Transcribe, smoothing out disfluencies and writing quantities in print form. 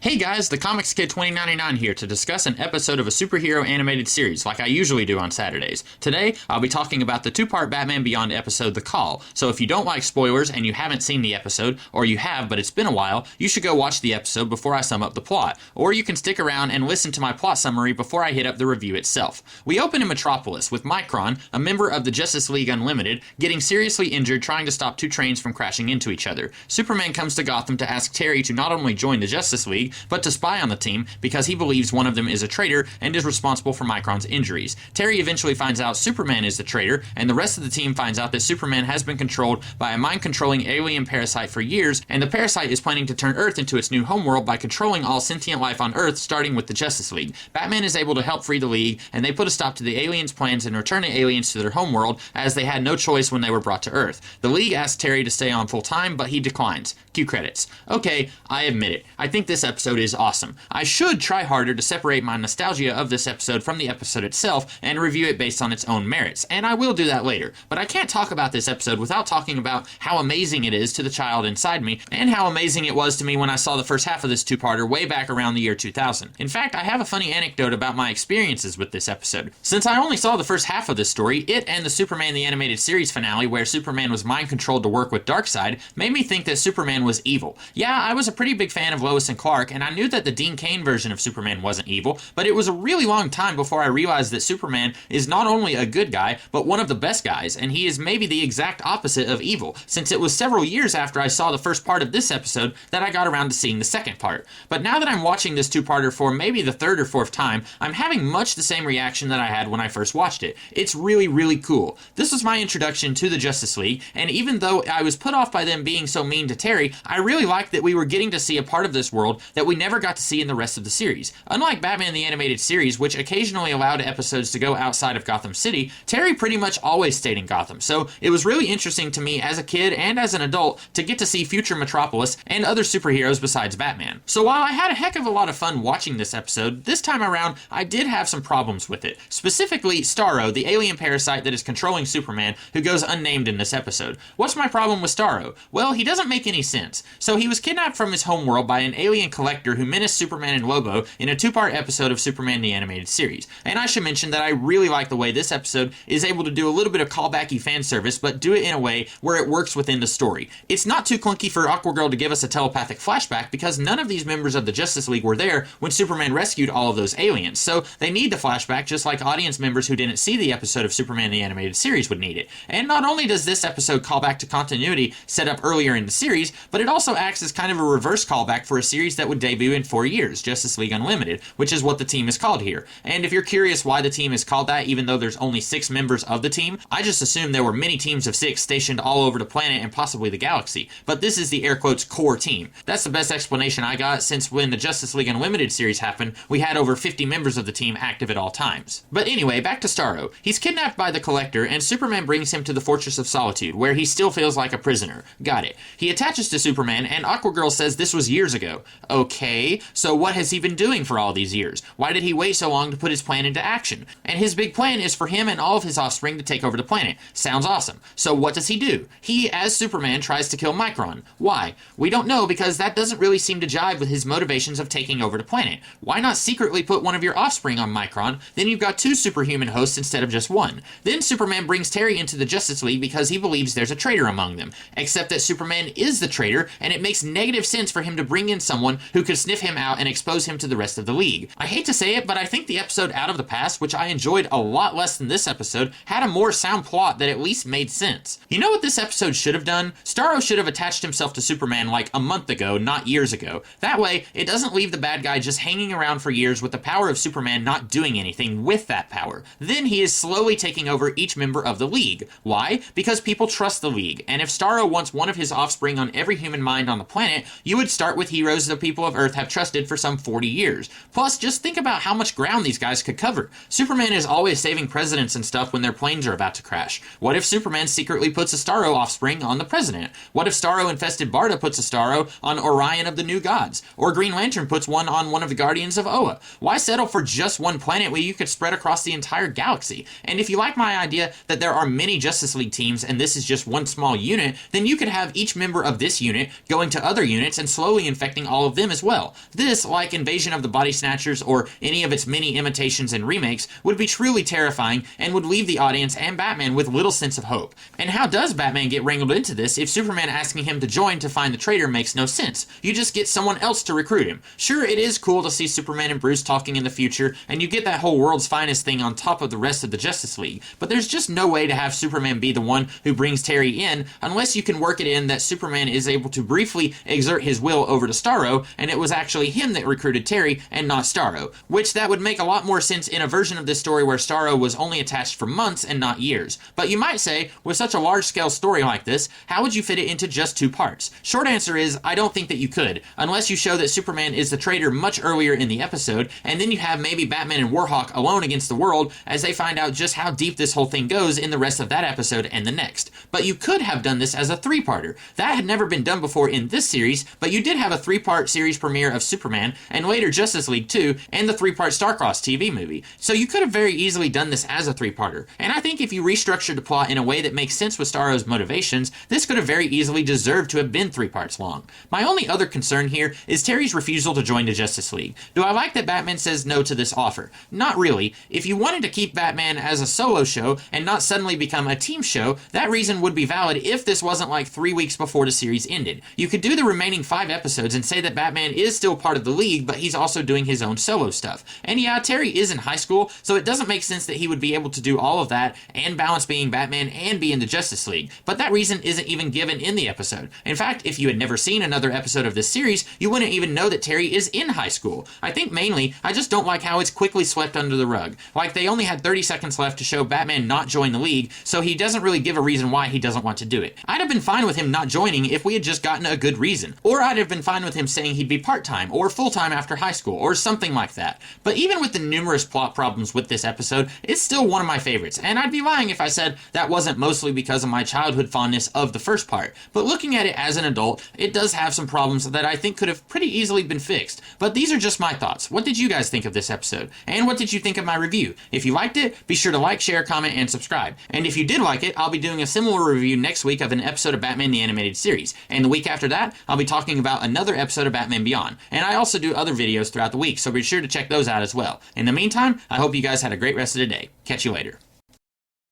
Hey guys, the Comics Kid 2099 here to discuss an episode of a superhero animated series like I usually do on Saturdays. Today, I'll be talking about the two-part Batman Beyond episode, The Call. So if you don't like spoilers and you haven't seen the episode, or you have but it's been a while, you should go watch the episode before I sum up the plot. Or you can stick around and listen to my plot summary before I hit up the review itself. We open in Metropolis with Micron, a member of the Justice League Unlimited, getting seriously injured trying to stop two trains from crashing into each other. Superman comes to Gotham to ask Terry to not only join the Justice League, but to spy on the team because he believes one of them is a traitor and is responsible for Micron's injuries. Terry eventually finds out Superman is the traitor, and the rest of the team finds out that Superman has been controlled by a mind-controlling alien parasite for years, and the parasite is planning to turn Earth into its new homeworld by controlling all sentient life on Earth, starting with the Justice League. Batman is able to help free the League, and they put a stop to the aliens' plans and return the aliens to their homeworld, as they had no choice when they were brought to Earth. The League asks Terry to stay on full-time, but he declines. Cue credits. Okay, I admit it. I think this episode is awesome. I should try harder to separate my nostalgia of this episode from the episode itself and review it based on its own merits, and I will do that later. But I can't talk about this episode without talking about how amazing it is to the child inside me, and how amazing it was to me when I saw the first half of this two-parter way back around the year 2000. In fact, I have a funny anecdote about my experiences with this episode. Since I only saw the first half of this story, it and the Superman the Animated Series finale, where Superman was mind-controlled to work with Darkseid, made me think that Superman was evil. Yeah, I was a pretty big fan of Lois and Clark, and I knew that the Dean Cain version of Superman wasn't evil, but it was a really long time before I realized that Superman is not only a good guy, but one of the best guys, and he is maybe the exact opposite of evil, since it was several years after I saw the first part of this episode that I got around to seeing the second part. But now that I'm watching this two-parter for maybe the third or fourth time, I'm having much the same reaction that I had when I first watched it. It's really, really cool. This was my introduction to the Justice League, and even though I was put off by them being so mean to Terry, I really liked that we were getting to see a part of this world that we never got to see in the rest of the series. Unlike Batman the Animated Series, which occasionally allowed episodes to go outside of Gotham City, Terry pretty much always stayed in Gotham, so it was really interesting to me as a kid and as an adult to get to see future Metropolis and other superheroes besides Batman. So while I had a heck of a lot of fun watching this episode, this time around I did have some problems with it. Specifically, Starro, the alien parasite that is controlling Superman, who goes unnamed in this episode. What's my problem with Starro? Well, he doesn't make any sense. So he was kidnapped from his homeworld by an alien collector who menaced Superman and Lobo in a two-part episode of Superman the Animated Series. And I should mention that I really like the way this episode is able to do a little bit of callbacky fan service, but do it in a way where it works within the story. It's not too clunky for Aquagirl to give us a telepathic flashback because none of these members of the Justice League were there when Superman rescued all of those aliens, so they need the flashback just like audience members who didn't see the episode of Superman the Animated Series would need it. And not only does this episode call back to continuity set up earlier in the series, but it also acts as kind of a reverse callback for a series that would debut in 4 years, Justice League Unlimited, which is what the team is called here. And if you're curious why the team is called that even though there's only 6 members of the team, I just assumed there were many teams of 6 stationed all over the planet and possibly the galaxy. But this is the air quotes core team. That's the best explanation I got, since when the Justice League Unlimited series happened, we had over 50 members of the team active at all times. But anyway, back to Starro. He's kidnapped by the Collector, and Superman brings him to the Fortress of Solitude, where he still feels like a prisoner. Got it. He attaches to Superman, and Aquagirl says this was years ago. Okay, so what has he been doing for all these years? Why did he wait so long to put his plan into action? And his big plan is for him and all of his offspring to take over the planet. Sounds awesome. So what does he do? He, as Superman, tries to kill Micron. Why? We don't know, because that doesn't really seem to jive with his motivations of taking over the planet. Why not secretly put one of your offspring on Micron? Then you've got 2 superhuman hosts instead of just 1. Then Superman brings Terry into the Justice League because he believes there's a traitor among them. Except that Superman is the traitor, and it makes negative sense for him to bring in someone who could sniff him out and expose him to the rest of the League. I hate to say it, but I think the episode Out of the Past, which I enjoyed a lot less than this episode, had a more sound plot that at least made sense. You know what this episode should have done? Starro should have attached himself to Superman like a month ago, not years ago. That way, it doesn't leave the bad guy just hanging around for years with the power of Superman not doing anything with that power. Then he is slowly taking over each member of the League. Why? Because people trust the League, and if Starro wants one of his offspring on every human mind on the planet, you would start with heroes the people of Earth have trusted for some 40 years. Plus, just think about how much ground these guys could cover. Superman is always saving presidents and stuff when their planes are about to crash. What if Superman secretly puts a Starro offspring on the president? What if Starro-infested Barda puts a Starro on Orion of the New Gods? Or Green Lantern puts one on one of the Guardians of Oa? Why settle for just one planet where you could spread across the entire galaxy? And if you like my idea that there are many Justice League teams and this is just one small unit, then you could have each member of this unit going to other units and slowly infecting all of them as well. This, like Invasion of the Body Snatchers or any of its many imitations and remakes, would be truly terrifying and would leave the audience and Batman with little sense of hope. And how does Batman get wrangled into this if Superman asking him to join to find the traitor makes no sense? You just get someone else to recruit him. Sure, it is cool to see Superman and Bruce talking in the future, and you get that whole world's finest thing on top of the rest of the Justice League, but there's just no way to have Superman be the one who brings Terry in unless you can work it in that Superman is able to briefly exert his will over to Starro, and it was actually him that recruited Terry and not Starro, which that would make a lot more sense in a version of this story where Starro was only attached for months and not years. But you might say, with such a large-scale story like this, how would you fit it into just 2 parts? Short answer is, I don't think that you could, unless you show that Superman is the traitor much earlier in the episode, and then you have maybe Batman and Warhawk alone against the world as they find out just how deep this whole thing goes in the rest of that episode and the next. But you could have done this as a 3-parter. That had never been done before in this series, but you did have a 3-part series premiere of Superman, and later Justice League 2, and the 3-part Starcross TV movie. So you could have very easily done this as a 3-parter. And I think if you restructured the plot in a way that makes sense with Starro's motivations, this could have very easily deserved to have been 3 parts long. My only other concern here is Terry's refusal to join the Justice League. Do I like that Batman says no to this offer? Not really. If you wanted to keep Batman as a solo show and not suddenly become a team show, that reason would be valid if this wasn't like 3 weeks before the series ended. You could do the remaining 5 episodes and say that Batman is still part of the League, but he's also doing his own solo stuff. And yeah, Terry is in high school, so it doesn't make sense that he would be able to do all of that and balance being Batman and be in the Justice League. But that reason isn't even given in the episode. In fact, if you had never seen another episode of this series, you wouldn't even know that Terry is in high school. I think mainly, I just don't like how it's quickly swept under the rug. Like, they only had 30 seconds left to show Batman not join the League, so he doesn't really give a reason why he doesn't want to do it. I'd have been fine with him not joining if we had just gotten a good reason. Or I'd have been fine with him saying he'd be part-time, or full-time after high school, or something like that. But even with the numerous plot problems with this episode, it's still one of my favorites, and I'd be lying if I said that wasn't mostly because of my childhood fondness of the first part. But looking at it as an adult, it does have some problems that I think could have pretty easily been fixed. But these are just my thoughts. What did you guys think of this episode? And what did you think of my review? If you liked it, be sure to like, share, comment, and subscribe. And if you did like it, I'll be doing a similar review next week of an episode of Batman the Animated Series. And the week after that, I'll be talking about another episode of Batman Beyond. And I also do other videos throughout the week, so be sure to check those out as well. In the meantime, I hope you guys had a great rest of the day. Catch you later.